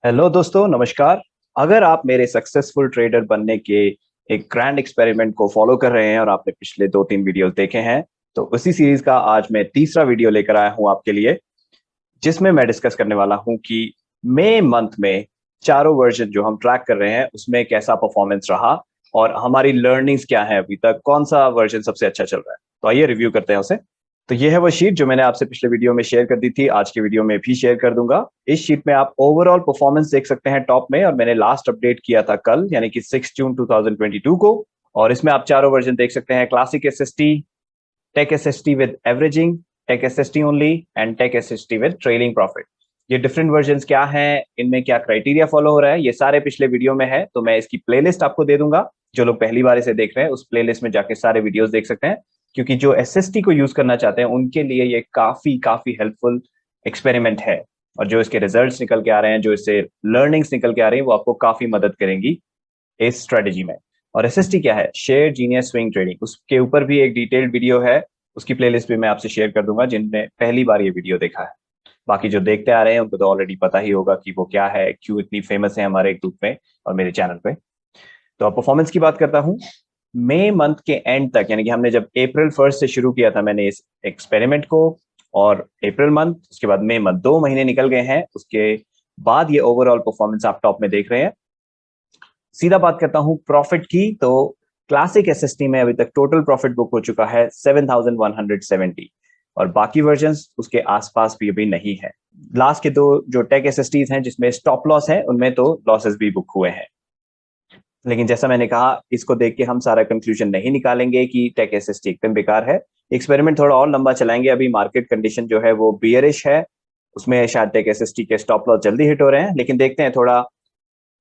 Hello दोस्तों, नमस्कार। अगर आप मेरे सक्सेसफुल ट्रेडर बनने के एक ग्रैंड एक्सपेरिमेंट को फॉलो कर रहे हैं और आपने पिछले 2-3 वीडियोस देखे हैं, तो उसी सीरीज का आज मैं तीसरा वीडियो लेकर आया हूं आपके लिए, जिसमें मैं डिस्कस करने वाला हूं कि मई मंथ में चारों वर्जन जो हम ट्रैक कर रहे हैं उसमें कैसा परफॉर्मेंस रहा और हमारी लर्निंग्स क्या है, अभी तक कौन सा वर्जन सबसे अच्छा चल रहा है। तो आइए रिव्यू करते हैं उसे। तो ये है वो शीट जो मैंने आपसे पिछले वीडियो में शेयर कर दी थी, आज के वीडियो में भी शेयर कर दूंगा। इस शीट में आप ओवरऑल परफॉर्मेंस देख सकते हैं टॉप में, और मैंने लास्ट अपडेट किया था कल, यानी कि 6 जून 2022 को। और इसमें आप चारों वर्जन देख सकते हैं: classic SST, take SST with averaging, take SST only and take SST with trailing profit. ये डिफरेंट वर्जन्स क्या हैं, इनमें क्या क्राइटेरिया फॉलो हो रहा है, ये सारे पिछले वीडियो में है। तो मैं इसकी प्लेलिस्ट आपको दे दूंगा। जो लोग पहली बार इसे देख रहे हैं उस प्लेलिस्ट में जाके सारे वीडियोस देख सकते हैं, क्योंकि जो एसएसटी को यूज करना चाहते हैं उनके लिए ये काफी काफी हेल्पफुल एक्सपेरिमेंट है। और जो इसके रिजल्ट्स निकल के आ रहे हैं, जो इससे लर्निंग्स निकल के आ रही है, वो आपको काफी मदद करेंगी इस स्ट्रेटेजी में। और एसएसटी क्या है? Share genius swing trading. उसके ऊपर भी एक डिटेल्ड वीडियो है, उसकी प्लेलिस्ट भी मैं आपसे शेयर कर दूंगा जिनने पहली बार ये वीडियो देखा है। बाकी जो देखते आ रहे हैं उनको तो ऑलरेडी पता ही होगा कि वो क्या है, क्यों इतनी फेमस है हमारे ग्रुप में और मेरे चैनल पे। तो अब परफॉर्मेंस की बात करता हूँ। मई मंथ के एंड तक, यानी कि हमने जब अप्रैल 1 से शुरू किया था मैंने इस एक्सपेरिमेंट को, और अप्रैल मंथ, उसके बाद मई मंथ, 2 महीने निकल गए हैं। उसके बाद ये ओवरऑल परफॉर्मेंस आप टॉप में देख रहे हैं। सीधा बात करता हूं प्रॉफिट की, तो क्लासिक एसएसटी में अभी तक टोटल प्रॉफिट बुक हो चुका है 7,170, और बाकी वर्जन्स उसके आसपास भी अभी नहीं है। लास्ट के दो जो टेक एसएसटीज हैं जिसमें स्टॉप लॉस है, उनमें तो लॉसेस भी बुक हुए हैं। लेकिन जैसा मैंने कहा, इसको देख के हम सारा कंक्लूजन नहीं निकालेंगे कि टेक एसएसटी एकदम बेकार है। एक्सपेरिमेंट थोड़ा और लंबा चलाएंगे। अभी मार्केट कंडीशन जो है वो बियरिश है, उसमें शायद टेक एसएसटी के स्टॉप लॉस जल्दी हिट हो रहे हैं। लेकिन देखते हैं, थोड़ा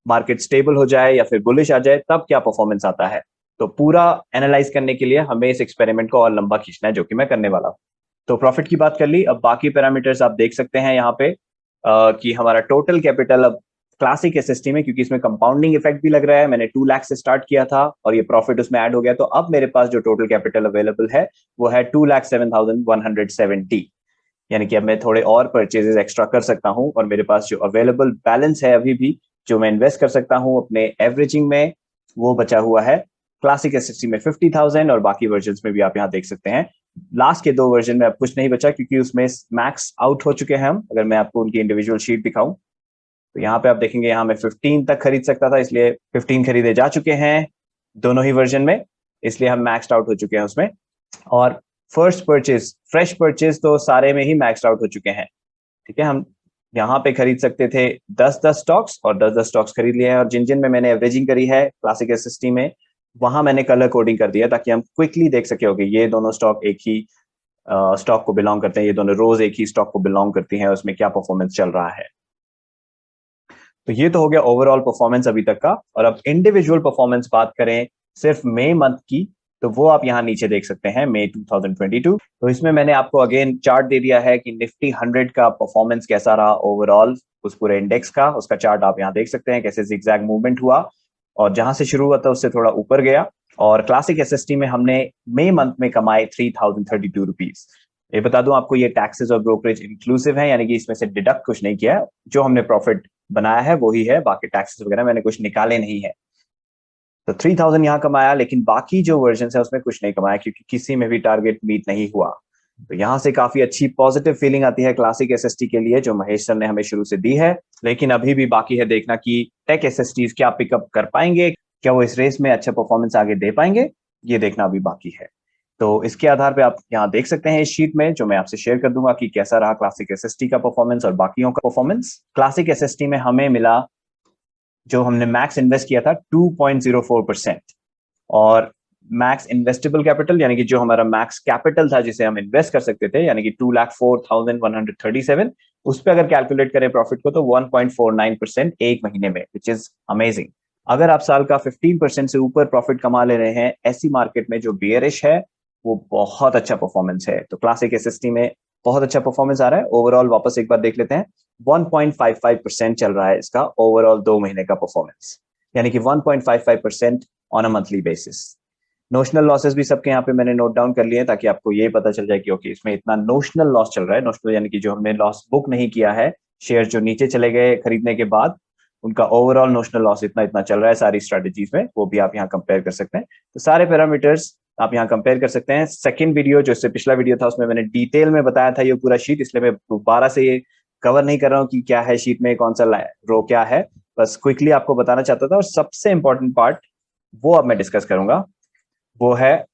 मार्केट स्टेबल हो जाए या फिर बुलिश आ जाए तब क्या परफॉर्मेंस आता है। तो पूरा एनालाइज करने के लिए हमें इस एक्सपेरिमेंट को और लंबा खींचना है, जो कि मैं करने वाला हूँ। तो प्रॉफिट की बात कर ली, अब बाकी पैरामीटर्स आप देख सकते हैं यहाँ पे, कि हमारा टोटल कैपिटल अब क्लासिक एसएसटी में, क्योंकि इसमें कंपाउंडिंग इफेक्ट भी लग रहा है, मैंने 2 लाख से स्टार्ट किया था और ये प्रॉफिट उसमें ऐड हो गया, तो अब मेरे पास जो टोटल कैपिटल अवेलेबल है वो है 2,07,170। यानी कि अब मैं थोड़े और परचेजेस एक्स्ट्रा कर सकता हूं, और मेरे पास जो अवेलेबल बैलेंस है अभी भी, जो मैं इन्वेस्ट कर सकता हूं अपने एवरेजिंग में, वो बचा हुआ है क्लासिक एसएसटी में 50,000, और बाकी वर्जन में भी आप यहाँ देख सकते हैं। लास्ट के 2 वर्जन में अब कुछ नहीं बचा, क्योंकि उसमें मैक्स आउट हो चुके हैं हम। अगर मैं आपको उनकी इंडिविजुअल शीट दिखाऊं, तो यहाँ पे आप देखेंगे, यहाँ मैं 15 तक खरीद सकता था, इसलिए 15 खरीदे जा चुके हैं दोनों ही वर्जन में, इसलिए हम मैक्सड आउट हो चुके हैं उसमें। और फर्स्ट परचेज, फ्रेश परचेज तो सारे में ही मैक्सड आउट हो चुके हैं। ठीक है, हम यहाँ पे खरीद सकते थे 10-10 स्टॉक्स, और 10-10 स्टॉक्स खरीद लिए हैं। और जिन जिन में मैंने एवरेजिंग करी है क्लासिक एसएसटी में, वहां मैंने कलर कोडिंग कर दिया ताकि हम क्विकली देख सके हो कि ये दोनों स्टॉक एक ही स्टॉक को बिलोंग करते हैं, ये दोनों रोज एक ही स्टॉक को बिलोंग करती हैं, उसमें क्या परफॉर्मेंस चल रहा है। तो ये तो हो गया ओवरऑल परफॉर्मेंस अभी तक का। और अब इंडिविजुअल परफॉर्मेंस बात करें सिर्फ मई मंथ की, तो वो आप यहाँ नीचे देख सकते हैं, मई 2022। तो इसमें मैंने आपको अगेन चार्ट दे दिया है कि निफ्टी 100 का परफॉर्मेंस कैसा रहा ओवरऑल, उस पूरे इंडेक्स का। उसका चार्ट आप यहाँ देख सकते हैं, कैसे जिगजैग मूवमेंट हुआ, और जहां से शुरू हुआ था उससे थोड़ा ऊपर गया। और क्लासिक एसएसटी में हमने मई मंथ में कमाए 3,032 रुपीज। ये बता दूं आपको, ये टैक्सेस और ब्रोकरेज इंक्लूसिव है, यानी कि इसमें से डिडक्ट कुछ नहीं किया है। जो हमने प्रॉफिट बनाया है वही है, बाकी टैक्सेस वगैरह मैंने कुछ निकाले नहीं है। तो 3,000 यहाँ कमाया, लेकिन बाकी जो वर्जन है उसमें कुछ नहीं कमाया, क्योंकि किसी में भी टारगेट मीट नहीं हुआ। तो यहाँ से काफी अच्छी पॉजिटिव फीलिंग आती है क्लासिक एसएसटी के लिए, जो महेश सर ने हमें शुरू से दी है। लेकिन अभी भी बाकी है देखना कि टेक एसएसटीज क्या पिकअप कर पाएंगे, क्या वो इस रेस में अच्छा परफॉर्मेंस आगे दे पाएंगे, ये देखना अभी बाकी है। तो इसके आधार पे आप यहाँ देख सकते हैं इस शीट में, जो मैं आपसे शेयर कर दूंगा, कि कैसा रहा क्लासिक एसएसटी का परफॉर्मेंस और बाकियों का परफॉर्मेंस। क्लासिक एसएसटी में हमें मिला, जो हमने मैक्स इन्वेस्ट किया था, 2.04%। और मैक्स इन्वेस्टेबल कैपिटल, यानी कि जो हमारा मैक्स कैपिटल था जिसे हम इन्वेस्ट कर सकते थे, यानी कि 2,04,137, उस पर अगर कैलकुलेट करें प्रॉफिट को, तो 1.49% एक महीने में, विच इज अमेजिंग। अगर आप साल का 15% से ऊपर प्रॉफिट कमा ले रहे हैं ऐसी मार्केट में जो बियरिश है, वो बहुत अच्छा परफॉर्मेंस है। तो क्लासिक एसएसटी में बहुत अच्छा परफॉर्मेंस आ रहा है ओवरऑल। वापस एक बार देख लेते हैं, 1.55% चल रहा है इसका ओवरऑल 2 महीने का परफॉर्मेंस, यानी कि 1.55% on a monthly basis. Notional losses भी सबके यहाँ पे मैंने नोट डाउन कर लिए हैं, ताकि आपको ये पता चल जाए कि ओके, इसमें इतना नोशनल लॉस चल रहा है। नोशनल यानी कि जो हमने लॉस बुक नहीं किया है, शेयर जो नीचे चले गए खरीदने के बाद, उनका ओवरऑल नोशनल लॉस इतना इतना चल रहा है सारी स्ट्रेटेजीज में, वो भी आप यहाँ कंपेयर कर सकते हैं। तो सारे पैरामीटर्स आप यहाँ कंपेयर कर सकते हैं। सेकंड वीडियो जो इससे पिछला वीडियो था उसमें मैंने डिटेल में बताया था ये पूरा शीट, इसलिए मैं दोबारा से ये कवर नहीं कर रहा हूँ कि क्या है शीट में, कौन सा रो क्या है, बस क्विकली आपको बताना चाहता था। और सबसे इंपॉर्टेंट पार्ट वो अब मैं डिस्कस करूंगा, वो है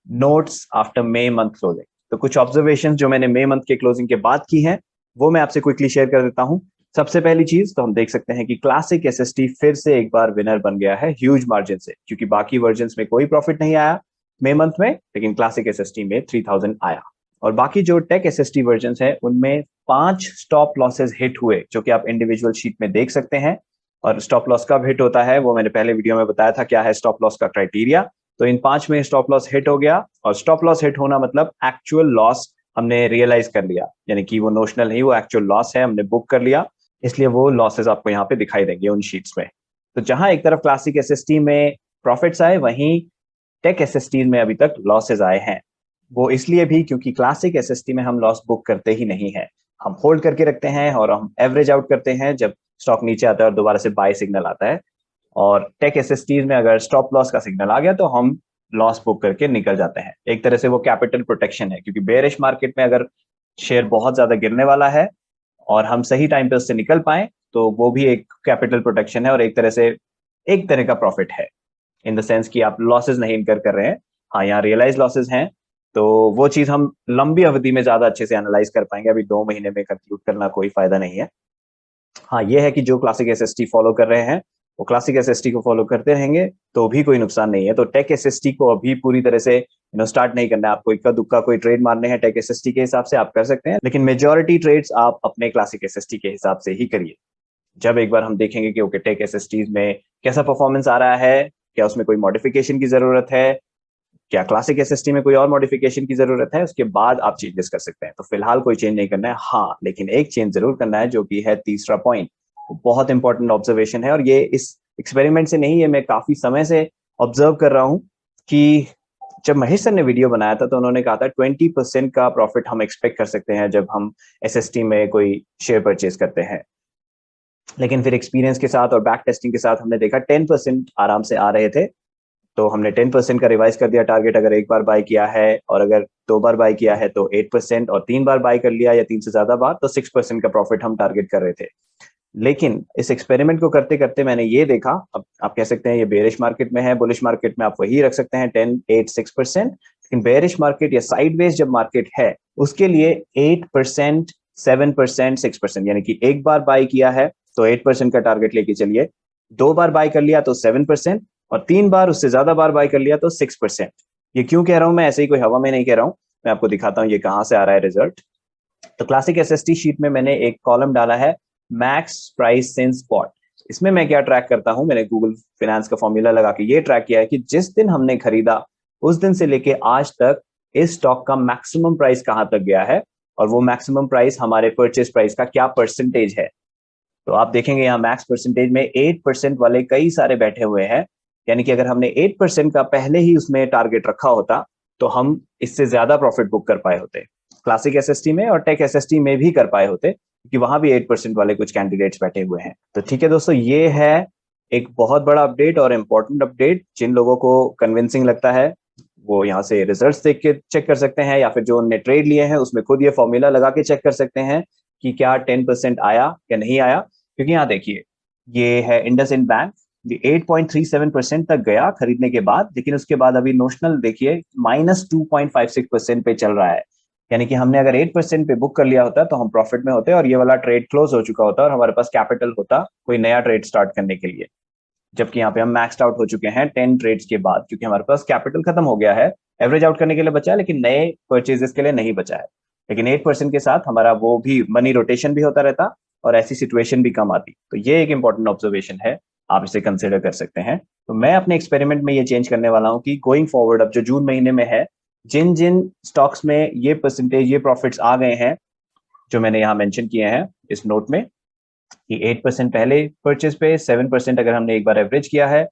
notes after May month closing. तो कुछ ऑब्जर्वेशन जो मैंने मे मंथ के क्लोजिंग के बाद की हैं वो मैं आपसे क्विकली शेयर कर देता हूं। सबसे पहली चीज तो हम देख सकते हैं कि क्लासिक एसएसटी फिर से एक बार विनर बन गया है ह्यूज मार्जिन से, क्योंकि बाकी वर्जन्स में कोई प्रॉफिट नहीं आया मे मंथ में, लेकिन क्लासिक एसएसटी में 3000 आया। और बाकी जो टेक एसएसटी वर्जन्स हैं उनमें 5 स्टॉप लॉसेस हिट हुए, जो कि आप इंडिविजुअल शीट में देख सकते हैं। और स्टॉप लॉस कब हिट होता है वो मैंने पहले वीडियो में बताया था, क्या है स्टॉप लॉस का क्राइटेरिया। तो इन 5 में स्टॉप लॉस हिट हो गया, और स्टॉप लॉस हिट होना मतलब एक्चुअल लॉस हमने रियलाइज कर लिया, यानी कि वो नोशनल नहीं, वो एक्चुअल लॉस है, हमने बुक कर लिया, इसलिए वो लॉसेस आपको यहाँ पे दिखाई देंगे उन शीट्स में। तो जहां एक तरफ क्लासिक एसएसटी में प्रॉफिट्स आए, वहीं टेक एसएसटी में अभी तक लॉसेज आए हैं। वो इसलिए भी क्योंकि क्लासिक एसएसटी में हम लॉस बुक करते ही नहीं है, हम होल्ड करके रखते हैं और हम एवरेज आउट करते हैं जब स्टॉक नीचे आता है और दोबारा से बाय सिग्नल आता है। और टेक एसएसटीज में अगर स्टॉप लॉस का सिग्नल आ गया तो हम लॉस बुक करके निकल जाते हैं। एक तरह से वो कैपिटल प्रोटेक्शन है, क्योंकि बेयरिश मार्केट में अगर शेयर बहुत ज्यादा गिरने वाला है और हम सही टाइम पे उससे निकल पाए तो वो भी एक कैपिटल प्रोटेक्शन है, और एक तरह से एक तरह का प्रॉफिट है, इन द सेंस कि आप लॉसेज नहीं इनकर कर रहे हैं। हाँ, यहाँ रियलाइज लॉसेज हैं, तो वो चीज हम लंबी अवधि में ज्यादा अच्छे से एनालाइज कर पाएंगे, अभी 2 महीने में कंक्लूड करना कोई फायदा नहीं है। हाँ, ये है कि जो क्लासिक एसएसटी फॉलो कर रहे हैं वो क्लासिक एसएसटी को फॉलो करते रहेंगे तो भी कोई नुकसान नहीं है। तो टेक एसएसटी को अभी पूरी तरह से स्टार्ट नहीं करना है, आपको इक्का दुक्का कोई ट्रेड मारने हैं टेक एसएसटी के हिसाब से आप कर सकते हैं, लेकिन मेजोरिटी ट्रेड्स आप अपने क्लासिक एसएसटी के हिसाब से ही करिए। जब एक बार हम देखेंगे कि ओके टेक एसएसटीज में कैसा परफॉर्मेंस आ रहा है, क्या उसमें कोई मॉडिफिकेशन की जरूरत है, क्या क्लासिक एसएसटी में कोई और मॉडिफिकेशन की जरूरत है, उसके बाद आप चेंजेस कर सकते हैं। तो फिलहाल कोई चेंज नहीं करना है। हाँ, लेकिन एक चेंज जरूर करना है, जो कि है तीसरा पॉइंट। बहुत इंपॉर्टेंट ऑब्जर्वेशन है, और ये इस एक्सपेरिमेंट से नहीं है, मैं काफी समय से ऑब्जर्व कर रहा हूं कि जब महेश सर ने वीडियो बनाया था तो उन्होंने कहा था 20% का प्रॉफिट हम एक्सपेक्ट कर सकते हैं जब हम एसएसटी में कोई शेयर परचेज करते हैं। लेकिन फिर एक्सपीरियंस के साथ और बैक टेस्टिंग के साथ हमने देखा 10% आराम से आ रहे थे, तो हमने 10% का रिवाइज कर दिया टारगेट। अगर एक बार बाय किया है और अगर 2 बार बाय किया है तो 8%, और 3 बार बाय कर लिया या 3 से ज्यादा बार तो 6% का प्रॉफिट हम टारगेट कर रहे थे। लेकिन इस एक्सपेरिमेंट को करते करते मैंने ये देखा, अब आप कह सकते हैं ये बेरिश मार्केट में है, बुलिश मार्केट में आप वही रख सकते हैं 10, 8, 6%, लेकिन बेरिश मार्केट या साइडवेज जब मार्केट है उसके लिए 8%, 7%, 6%, यानी कि एक बार बाय किया है तो 8% का टारगेट लेके चलिए, 2 बार बाय कर लिया तो 7%, और 3 बार उससे ज्यादा बार बाय कर लिया तो 6%। ये क्यों कह रहा हूं मैं, ऐसे ही कोई हवा में नहीं कह रहा हूं, मैं आपको दिखाता हूं ये कहां से आ रहा है रिजल्ट। तो क्लासिक एसएसटी शीट में मैंने एक कॉलम डाला है मैक्स प्राइस सिंस स्पॉट। इसमें मैं क्या ट्रैक करता हूं, मैंने गूगल फाइनेंस का फॉर्मूला लगा के ये ट्रैक किया है कि जिस दिन हमने खरीदा उस दिन से लेके आज तक इस स्टॉक का मैक्सिमम प्राइस कहां तक गया है, और वो मैक्सिमम प्राइस हमारे परचेज प्राइस का क्या परसेंटेज है। तो आप देखेंगे यहाँ मैक्स परसेंटेज में 8% वाले कई सारे बैठे हुए हैं, यानी कि अगर हमने 8% का पहले ही उसमें टारगेट रखा होता तो हम इससे ज्यादा प्रॉफिट बुक कर पाए होते, क्लासिक एसएसटी में और टेक एसएसटी में भी कर पाए होते, क्योंकि वहां भी 8% वाले कुछ कैंडिडेट्स बैठे हुए हैं। तो ठीक है दोस्तों, ये है एक बहुत बड़ा अपडेट और इम्पोर्टेंट अपडेट। जिन लोगों को कन्विंसिंग लगता है वो यहाँ से रिजल्ट्स देख के चेक कर सकते हैं, या फिर जो उन्होंने ट्रेड लिए हैं उसमें खुद ये फॉर्मूला लगा के चेक कर सकते हैं कि क्या 10% आया या नहीं आया। क्योंकि यहाँ देखिए ये है इंडसइंड बैंक, ये 8.37% तक गया खरीदने के बाद, लेकिन उसके बाद अभी नोशनल देखिए -2.56% पे चल रहा है, यानी कि हमने अगर 8% पे बुक कर लिया होता तो हम प्रॉफिट में होते और ये वाला ट्रेड क्लोज हो चुका होता और हमारे पास कैपिटल होता कोई नया ट्रेड स्टार्ट करने के लिए। जबकि यहाँ पे हम मैक्स्ड आउट हो चुके हैं 10 ट्रेड्स के बाद, क्योंकि हमारे पास कैपिटल खत्म हो गया है, एवरेज आउट करने के लिए बचा है लेकिन नए परचेजेस के लिए नहीं बचा है। लेकिन 8% के साथ हमारा वो भी मनी रोटेशन भी होता रहता और ऐसी सिचुएशन भी कम आती। तो ये एक इंपॉर्टेंट ऑब्जर्वेशन है, आप इसे कंसिडर कर सकते हैं। तो मैं अपने एक्सपेरिमेंट में ये चेंज करने वाला हूँ कि गोइंग फॉरवर्ड अब जो जून महीने में है, जिन जिन स्टॉक्स में ये परसेंटेज ये प्रॉफिट्स आ गए हैं जो मैंने यहाँ मेंशन किए हैं इस नोट में, कि 8% पहले परचेज पे, 7% अगर हमने एक बार एवरेज किया है,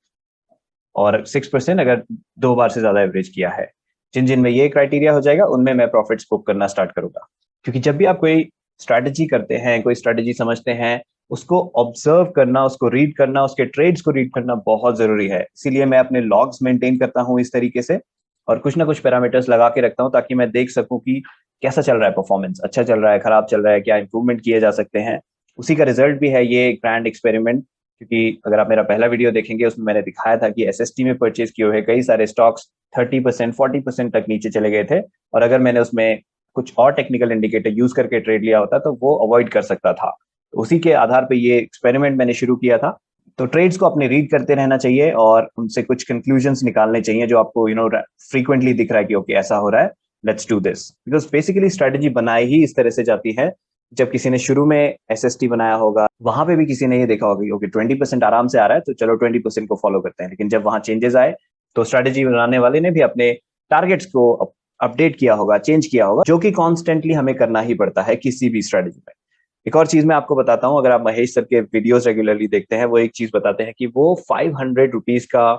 और 6% अगर 2 बार से ज्यादा एवरेज किया है, जिन जिन में ये क्राइटेरिया हो जाएगा उनमें मैं प्रॉफिट्स बुक करना स्टार्ट करूंगा। क्योंकि जब भी आप कोई स्ट्रैटेजी करते हैं, कोई स्ट्रैटेजी समझते हैं, उसको ऑब्जर्व करना, उसको रीड करना, उसके ट्रेड्स को रीड करना बहुत जरूरी है। इसीलिए मैं अपने लॉग्स मेंटेन करता हूँ इस तरीके से, और कुछ ना कुछ पैरामीटर्स लगा के रखता हूँ ताकि मैं देख सकूं कि कैसा चल रहा है परफॉर्मेंस, अच्छा चल रहा है, खराब चल रहा है, क्या इंप्रूवमेंट किए जा सकते हैं। उसी का रिजल्ट भी है ये ग्रैंड एक्सपेरिमेंट, क्योंकि अगर आप मेरा पहला वीडियो देखेंगे उसमें मैंने दिखाया था कि एसएसटी में परचेज किए हुए कई सारे स्टॉक्स 30% 40% तक नीचे चले गए थे, और अगर मैंने उसमें कुछ और टेक्निकल इंडिकेटर यूज करके ट्रेड लिया होता तो वो अवॉइड कर सकता था। तो उसी के आधार पर ये एक्सपेरिमेंट मैंने शुरू किया था। तो ट्रेड्स को अपने रीड करते रहना चाहिए और उनसे कुछ कंक्लूजन्स निकालने चाहिए जो आपको फ्रीक्वेंटली दिख रहा है कि ओके ऐसा हो रहा है, let's do this. Because basically strategy बनाई ही इस तरह से जाती है। जब किसी ने शुरू में एसएसटी बनाया होगा वहां पे भी किसी ने ये देखा होगा कि ओके 20% आराम से आ रहा है तो चलो 20% को फॉलो करते हैं, लेकिन जब वहां चेंजेस आए तो स्ट्रेटेजी बनाने वाले ने भी अपने टारगेट्स को अपडेट किया होगा, चेंज किया होगा, जो कि कॉन्स्टेंटली हमें करना ही पड़ता है किसी भी स्ट्रेटेजी में। एक और चीज मैं आपको बताता हूँ, अगर आप महेश सर के वीडियोस रेगुलरली देखते हैं, वो एक चीज बताते हैं कि वो 500 रुपीज का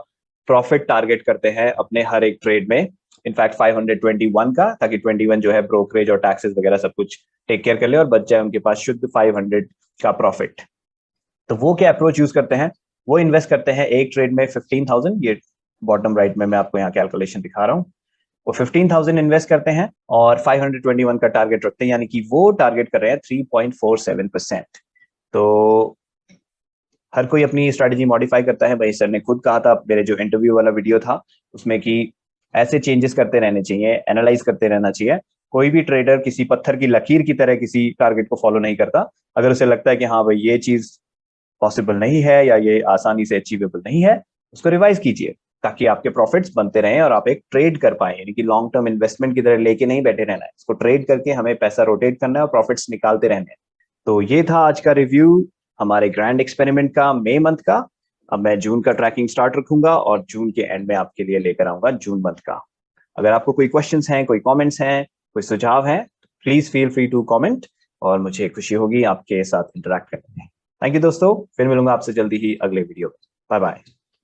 प्रॉफिट टारगेट करते हैं अपने हर एक ट्रेड में। इनफैक्ट 521 का, ताकि 21 जो है ब्रोकरेज और टैक्सेस वगैरह सब कुछ टेक केयर कर ले और बच जाए उनके पास शुद्ध 500 का प्रॉफिट। तो वो क्या अप्रोच यूज करते हैं, वो इन्वेस्ट करते हैं एक ट्रेड में 15,000। ये बॉटम राइट में मैं आपको यहाँ कैलकुलेशन दिखा रहा हूँ। वो 15,000 इन्वेस्ट करते हैं और 521 का टारगेट रखते हैं, यानी कि वो टारगेट कर रहे हैं 3.47%। तो हर कोई अपनी स्ट्रैटेजी मॉडिफाई करता है। भाई सर ने खुद कहा था मेरे जो इंटरव्यू वाला वीडियो था उसमें कि ऐसे चेंजेस करते रहने चाहिए, एनालाइज करते रहना चाहिए। कोई भी ट्रेडर किसी पत्थर की लकीर की तरह किसी टारगेट को फॉलो नहीं करता। अगर उसे लगता है कि हाँ भाई ये चीज पॉसिबल नहीं है या ये आसानी से अचीवेबल नहीं है, उसको रिवाइज कीजिए ताकि आपके प्रॉफिट्स बनते रहें और आप एक ट्रेड कर पाए, यानी कि लॉन्ग टर्म इन्वेस्टमेंट की तरह लेके नहीं बैठे रहना है, इसको ट्रेड करके हमें पैसा रोटेट करना है और प्रॉफिट्स निकालते रहने हैं। तो ये था आज का रिव्यू हमारे ग्रैंड एक्सपेरिमेंट का, मई मंथ का। अब मैं जून का ट्रैकिंग स्टार्ट रखूंगा और जून के एंड में आपके लिए लेकर आऊंगा जून मंथ का। अगर आपको कोई क्वेश्चंस हैं, कोई कमेंट्स हैं, कोई सुझाव हैं, please feel free to comment और मुझे खुशी होगी आपके साथ इंटरेक्ट करने में। थैंक यू दोस्तों, फिर मिलूंगा आपसे जल्दी ही अगले वीडियो में। Bye bye.